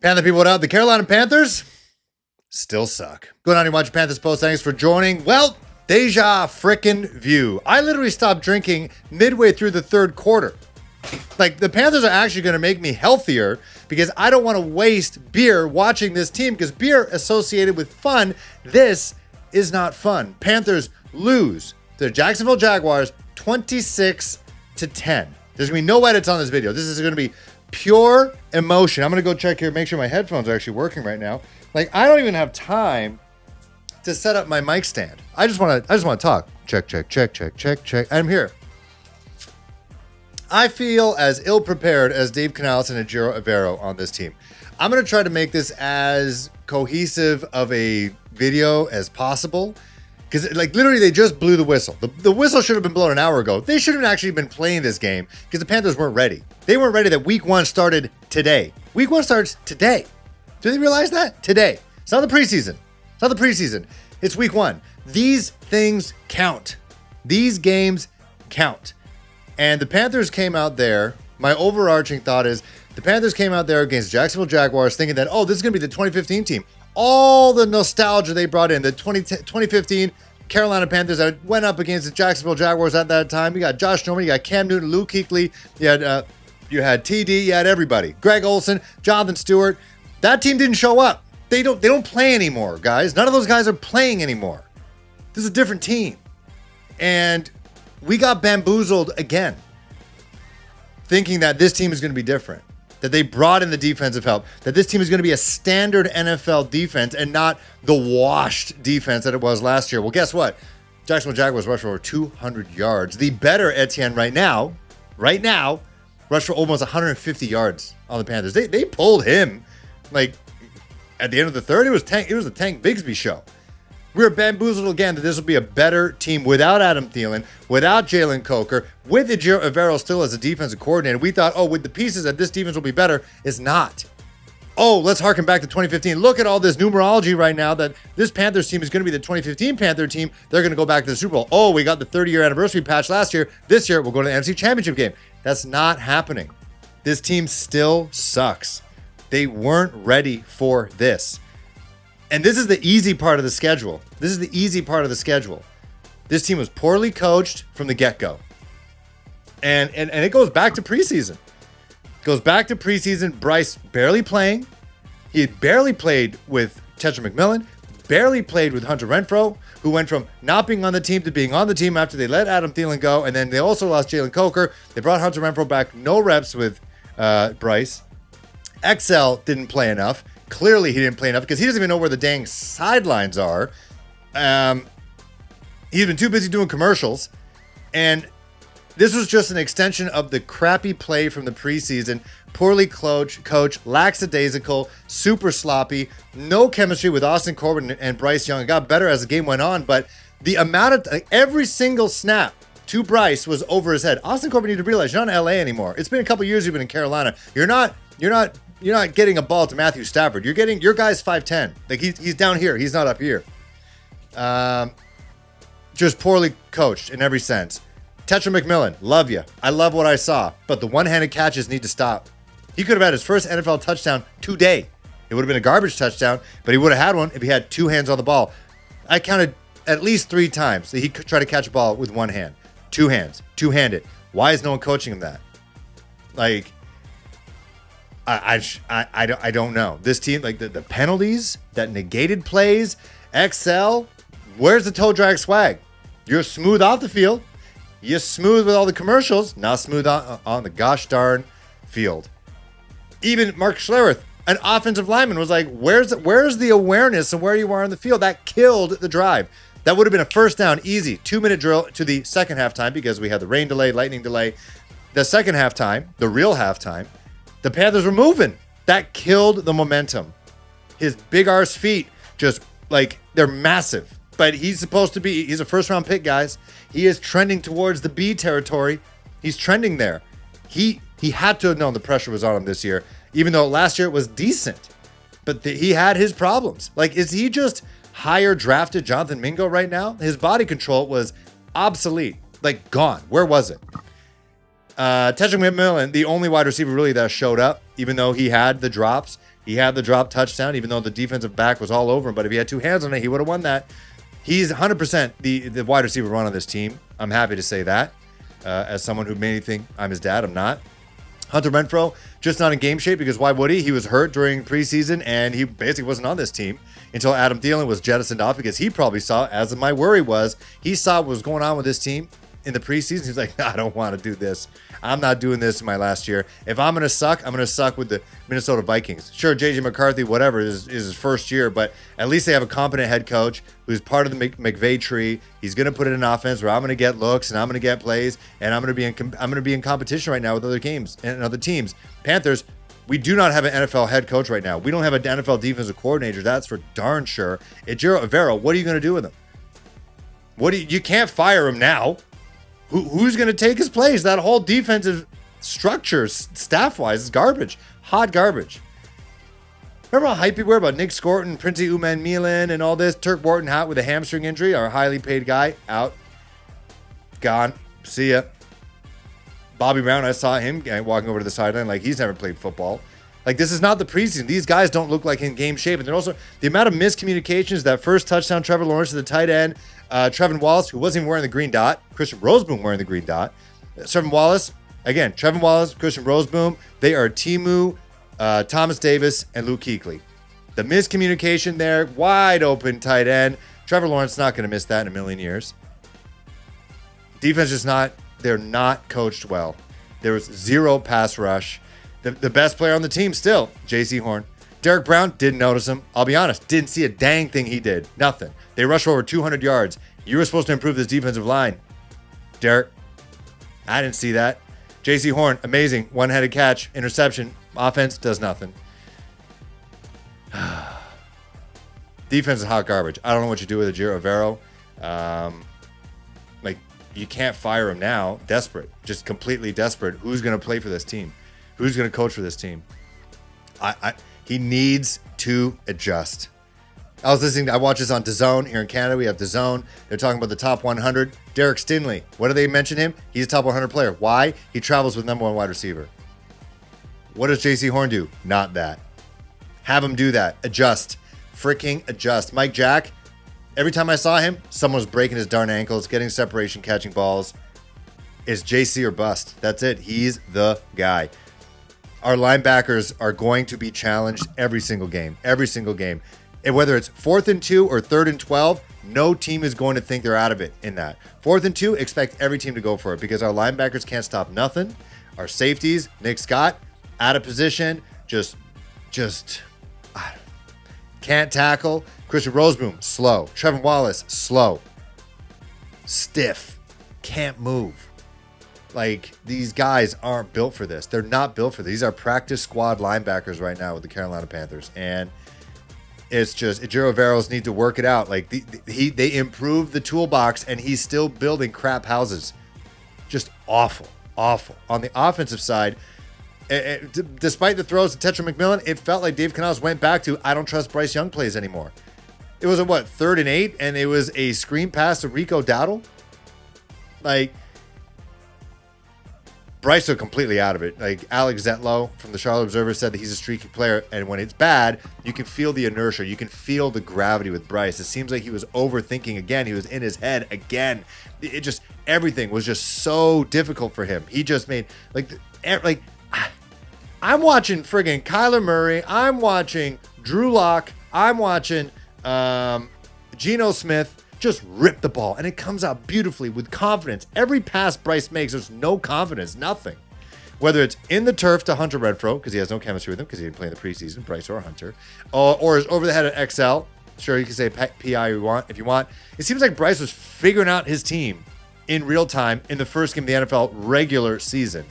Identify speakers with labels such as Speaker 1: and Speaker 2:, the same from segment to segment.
Speaker 1: Panther people, what up? The Carolina Panthers still suck. Going on and watch Panthers post. Thanks for joining. Well, deja frickin' vu. I literally stopped drinking midway through the third quarter. Like, the Panthers are actually going to make me healthier because I don't want to waste beer watching this team because beer associated with fun. This is not fun. Panthers lose to the Jacksonville Jaguars 26-10. There's going to be no edits on this video. This is going to be pure emotion. I'm going to go check here, make sure my headphones are actually working right now. Like, I don't even have time to set up my mic stand. I just want to talk. Check. I'm here. I feel as ill-prepared as Dave Canales and Ejiro Evero on this team. I'm going to try to make this as cohesive of a video as possible. Because, like, literally, they just blew the whistle. The whistle should have been blown an hour ago. They shouldn't have actually been playing this game because the Panthers weren't ready. They weren't ready that week one started today. Week one starts today. Do they realize that? Today. It's not the preseason. It's not the preseason. It's week one. These things count. These games count. And the Panthers came out there. My overarching thought is the Panthers came out there against Jacksonville Jaguars thinking that, oh, this is going to be the 2015 team. All the nostalgia they brought in, the 2015 Carolina Panthers that went up against the Jacksonville Jaguars at that time. You got Josh Norman, you got Cam Newton, Luke Kuechly, you had TD, you had everybody. Greg Olsen, Jonathan Stewart. That team didn't show up. They don't play anymore, guys. None of those guys are playing anymore. This is a different team. And we got bamboozled again, thinking that this team is going to be different, that they brought in the defensive help, that this team is going to be a standard NFL defense and not the washed defense that it was last year. Well, guess what? Jacksonville Jaguars rushed for over 200 yards. The better Etienne right now, rushed for almost 150 yards on the Panthers. They pulled him, like, at the end of the third. It was the Tank Bigsby show. We were bamboozled again that this will be a better team without Adam Thielen, without Jalen Coker, with Ejiro Evero still as a defensive coordinator. We thought, oh, with the pieces that this defense will be better. It's not. Oh, let's harken back to 2015. Look at all this numerology right now that this Panthers team is going to be the 2015 Panther team. They're going to go back to the Super Bowl. Oh, we got the 30-year anniversary patch last year. This year, we'll go to the NFC Championship game. That's not happening. This team still sucks. They weren't ready for this. And this is the easy part of the schedule. This team was poorly coached from the get-go. And it goes back to preseason. Bryce barely playing. He had barely played with Tetra McMillan, barely played with Hunter Renfrow, who went from not being on the team to being on the team after they let Adam Thielen go. And then they also lost Jalen Coker. They brought Hunter Renfrow back, no reps with Bryce. XL didn't play enough. Clearly, he didn't play enough because he doesn't even know where the dang sidelines are. He's been too busy doing commercials. And this was just an extension of the crappy play from the preseason. Poorly coached, lackadaisical, super sloppy, no chemistry with Austin Corbett and Bryce Young. It got better as the game went on, but the amount of every single snap to Bryce was over his head. Austin Corbett, you need to realize you're not in LA anymore. It's been a couple years you've been in Carolina. You're not getting a ball to Matthew Stafford. You're getting your guy's 5'10". Like he's down here. He's not up here. Just poorly coached in every sense. Tetra McMillan, love you. I love what I saw, but the one-handed catches need to stop. He could have had his first NFL touchdown today. It would have been a garbage touchdown, but he would have had one if he had two hands on the ball. I counted at least 3 times that he could try to catch a ball with one hand. 2 hands, two-handed. Why is no one coaching him that? Like, I don't know. This team, like the penalties that negated plays, XL, where's the toe drag swag? You're smooth off the field. You're smooth with all the commercials. Not smooth on the gosh darn field. Even Mark Schlereth, an offensive lineman, was like, where's the awareness of where you are on the field? That killed the drive. That would have been a first down, easy 2-minute drill to the second halftime because we had the rain delay, lightning delay. The second halftime, the real halftime, the Panthers were moving. That killed the momentum. His big arse feet, just like, they're massive. But he's a first-round pick, guys. He is trending towards the B territory. He's trending there. He had to have known the pressure was on him this year, even though last year it was decent. But he had his problems. Like, is he just higher drafted Jonathan Mingo right now? His body control was obsolete. Like, gone. Where was it? Tetra McMillan, the only wide receiver really that showed up, even though he had the drops, He had the drop touchdown, even though the defensive back was all over him. But if he had two hands on it, he would have won that. He's 100% the wide receiver one on this team. I'm happy to say that. As someone who made me think I'm his dad, I'm not. Hunter Renfrow, just not in game shape because why would he? He was hurt during preseason and he basically wasn't on this team until Adam Thielen was jettisoned off because he probably saw, as my worry was, he saw what was going on with this team in the preseason. He's like, I don't want to do this. I'm not doing this in my last year. If I'm going to suck, I'm going to suck with the Minnesota Vikings. Sure, J.J. McCarthy, whatever, is his first year, but at least they have a competent head coach who's part of the McVay tree. He's going to put it in offense where I'm going to get looks and I'm going to get plays, and I'm going to be in competition right now with other games and other teams. Panthers, we do not have an NFL head coach right now. We don't have an NFL defensive coordinator. That's for darn sure. Ejiro Evero, what are you going to do with him? You can't fire him now. Who's going to take his place? That whole defensive structure, staff-wise, is garbage. Hot garbage. Remember how hype we were about Nick Scorton, Princey Uman Milan, and all this? Turk Wharton Hat with a hamstring injury, our highly paid guy, out. Gone. See ya. Bobby Brown, I saw him walking over to the sideline like he's never played football. Like, this is not the preseason. These guys don't look like in game shape. And they're also, the amount of miscommunications, that first touchdown, Trevor Lawrence to the tight end, Trevin Wallace, who wasn't even wearing the green dot, Christian Roseboom wearing the green dot. Trevin Wallace, again, Trevin Wallace, Christian Roseboom, they are Timu, Thomas Davis, and Luke Kuechly. The miscommunication there, wide open tight end. Trevor Lawrence not going to miss that in a million years. Defense is not, they're not coached well. There was zero pass rush. The best player on the team still, J.C. Horn. Derek Brown, didn't notice him. I'll be honest, didn't see a dang thing he did. Nothing. They rushed for over 200 yards. You were supposed to improve this defensive line. Derek, I didn't see that. J.C. Horn, amazing. One-headed catch, interception. Offense does nothing. Defense is hot garbage. I don't know what you do with Ejiro Evero. You can't fire him now. Desperate. Just completely desperate. Who's going to play for this team? Who's going to coach for this team? He needs to adjust. I watched this on DAZN here in Canada. We have DAZN. They're talking about the top 100. Derek Stingley. What do they mention him? He's a top 100 player. Why? He travels with number one wide receiver. What does J.C. Horn do? Not that. Have him do that. Adjust. Freaking adjust. Mike Jack, every time I saw him, someone was breaking his darn ankles, getting separation, catching balls. It's JC or bust. That's it. He's the guy. Our linebackers are going to be challenged every single game. Every single game. And whether it's 4th and 2 or 3rd and 12, no team is going to think they're out of it in that. 4th and 2, expect every team to go for it because our linebackers can't stop nothing. Our safeties, Nick Scott, out of position, just can't tackle. Christian Roseboom, slow. Trevin Wallace, slow. Stiff. Can't move. Like, these guys aren't built for this. They're not built for this. These are practice squad linebackers right now with the Carolina Panthers. And it's just, Ejiro Evero's need to work it out. Like, they improved the toolbox, and he's still building crap houses. Just awful. Awful. On the offensive side, despite the throws to Tetra McMillan, it felt like Dave Canales went back to, I don't trust Bryce Young plays anymore. It was a, 3rd and 8, and it was a screen pass to Rico Dowdle? Like, Bryce looked completely out of it. Like, Alex Zetlow from the Charlotte Observer said that he's a streaky player, and when it's bad, you can feel the inertia. You can feel the gravity with Bryce. It seems like he was overthinking again. He was in his head again. It just, everything was just so difficult for him. He just made, I'm watching friggin' Kyler Murray. I'm watching Drew Lock. I'm watching Geno Smith just rip the ball, and it comes out beautifully with confidence. Every pass Bryce makes, there's no confidence, nothing. Whether it's in the turf to Hunter Renfrow, because he has no chemistry with him, because he didn't play in the preseason, Bryce or Hunter, or is over the head of XL. Sure, you can say PI if you want. It seems like Bryce was figuring out his team in real time in the first game of the NFL regular season.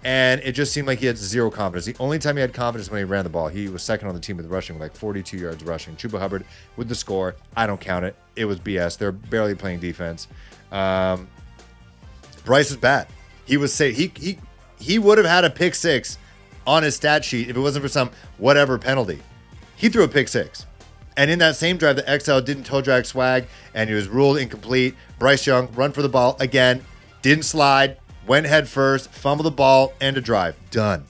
Speaker 1: And it just seemed like he had zero confidence. The only time he had confidence when he ran the ball. He was second on the team with rushing, like 42 yards rushing. Chuba Hubbard with the score. I don't count it. It was BS. They're barely playing defense. Bryce was bad. He was he would have had a pick six on his stat sheet if it wasn't for some whatever penalty. He threw a pick six. And in that same drive, the XL didn't toe drag swag, and he was ruled incomplete. Bryce Young run for the ball again, didn't slide. Went head first, fumbled the ball, and a drive. Done.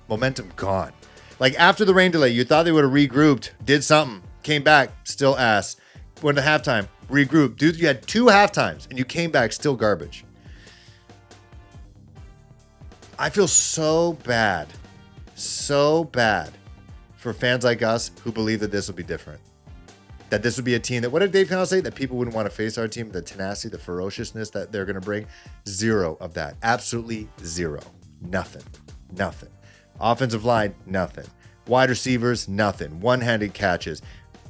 Speaker 1: Momentum gone. Like after the rain delay, you thought they would have regrouped, did something, came back, still ass. Went to halftime, regrouped. Dude, you had 2 halftimes and you came back still garbage. I feel so bad for fans like us who believe that this will be different. That this would be a team that, what did Dave Canales say? That people wouldn't want to face our team, the tenacity, the ferociousness that they're going to bring. 0 of that. Absolutely 0. Nothing. Offensive line, nothing. Wide receivers, nothing. One-handed catches.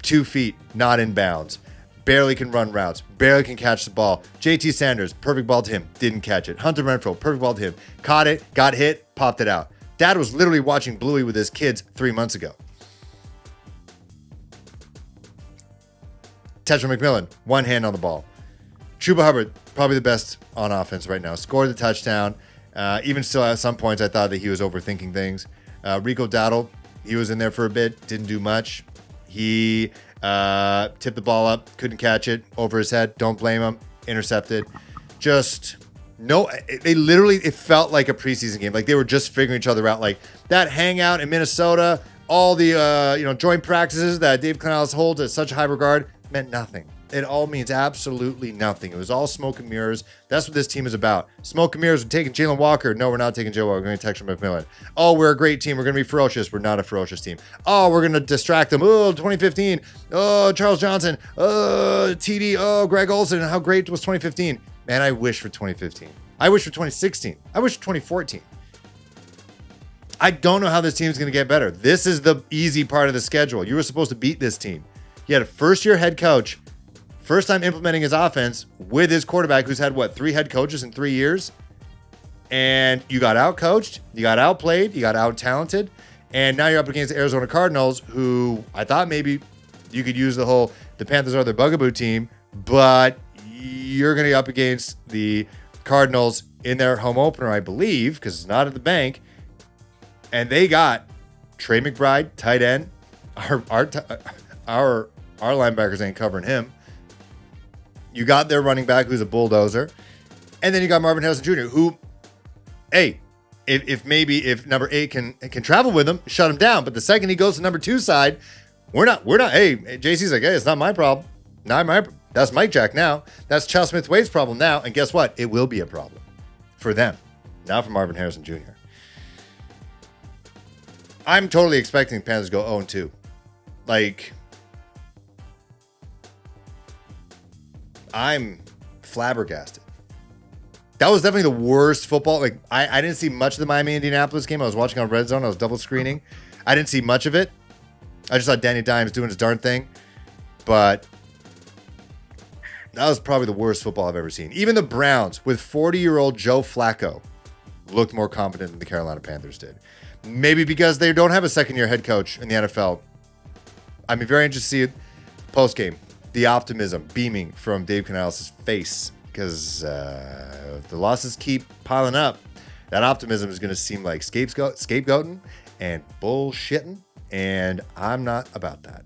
Speaker 1: 2 feet, not in bounds. Barely can run routes. Barely can catch the ball. JT Sanders, perfect ball to him. Didn't catch it. Hunter Renfrow, perfect ball to him. Caught it, got hit, popped it out. Dad was literally watching Bluey with his kids 3 months ago. Tetra McMillan, 1 hand on the ball. Chuba Hubbard, probably the best on offense right now. Scored the touchdown. Even still, at some points, I thought that he was overthinking things. Rico Dowdle, he was in there for a bit. Didn't do much. He tipped the ball up. Couldn't catch it. Over his head. Don't blame him. Intercepted. Just... No, they literally, it felt like a preseason game. Like they were just figuring each other out. Like that hangout in Minnesota, all the, joint practices that Dave Canales holds at such high regard meant nothing. It all means absolutely nothing. It was all smoke and mirrors. That's what this team is about. Smoke and mirrors. We're taking Jalen Walker. No, we're not taking Joe Walker. We're going to Tetra McMillan. Oh, we're a great team. We're going to be ferocious. We're not a ferocious team. Oh, we're going to distract them. Oh, 2015. Oh, Charles Johnson. Oh, TD. Oh, Greg Olsen. How great was 2015? Man, I wish for 2015. I wish for 2016. I wish for 2014. I don't know how this team is going to get better. This is the easy part of the schedule. You were supposed to beat this team. You had a first-year head coach, first time implementing his offense with his quarterback who's had, 3 head coaches in 3 years? And you got out-coached, you got outplayed, you got out-talented, and now you're up against the Arizona Cardinals, who I thought maybe you could use the Panthers are the bugaboo team, but you're going to be up against the Cardinals in their home opener, I believe, because it's not at the bank. And they got Trey McBride, tight end. Our linebackers ain't covering him. You got their running back, who's a bulldozer. And then you got Marvin Harrison Jr., who, hey, if number 8 can travel with him, shut him down. But the second he goes to number 2 side, we're not, hey, JC's like, hey, it's not my problem. That's Mike Jack now. That's Charles Smith-Wade's problem now. And guess what? It will be a problem for them. Not for Marvin Harrison Jr. I'm totally expecting the Panthers to go 0-2. Like, I'm flabbergasted. That was definitely the worst football. Like, I didn't see much of the Miami-Indianapolis game. I was watching on Red Zone. I was double screening. I didn't see much of it. I just saw Danny Dimes doing his darn thing. But that was probably the worst football I've ever seen. Even the Browns with 40-year-old Joe Flacco looked more confident than the Carolina Panthers did. Maybe because they don't have a second-year head coach in the NFL. I'm very interested to see post-game, the optimism beaming from Dave Canales' face, because if the losses keep piling up, that optimism is going to seem like scapegoating and bullshitting, and I'm not about that.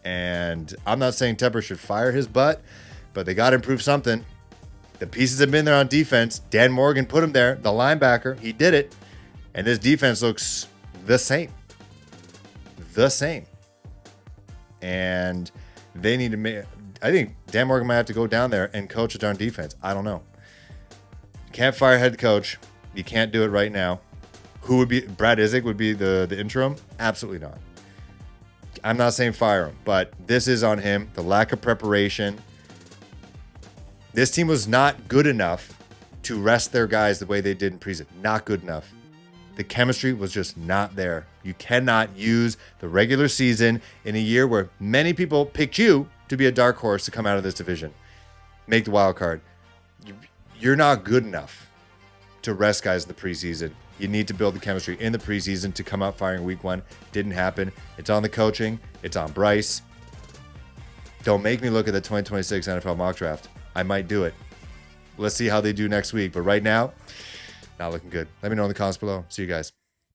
Speaker 1: And I'm not saying Tepper should fire his butt, but they got to improve something. The pieces have been there on defense. Dan Morgan put him there, the linebacker. He did it. And this defense looks the same. The same. And they need to make... I think Dan Morgan might have to go down there and coach a darn defense. I don't know. Can't fire head coach. You can't do it right now. Who would be... Brad Isaac would be the interim? Absolutely not. I'm not saying fire him, but this is on him. The lack of preparation. This team was not good enough to rest their guys the way they did in preseason. Not good enough. The chemistry was just not there. You cannot use the regular season in a year where many people picked you to be a dark horse to come out of this division. Make the wild card. You're not good enough to rest guys in the preseason. You need to build the chemistry in the preseason to come out firing week 1. Didn't happen. It's on the coaching. It's on Bryce. Don't make me look at the 2026 NFL mock draft. I might do it. Let's see how they do next week. But right now, not looking good. Let me know in the comments below. See you guys.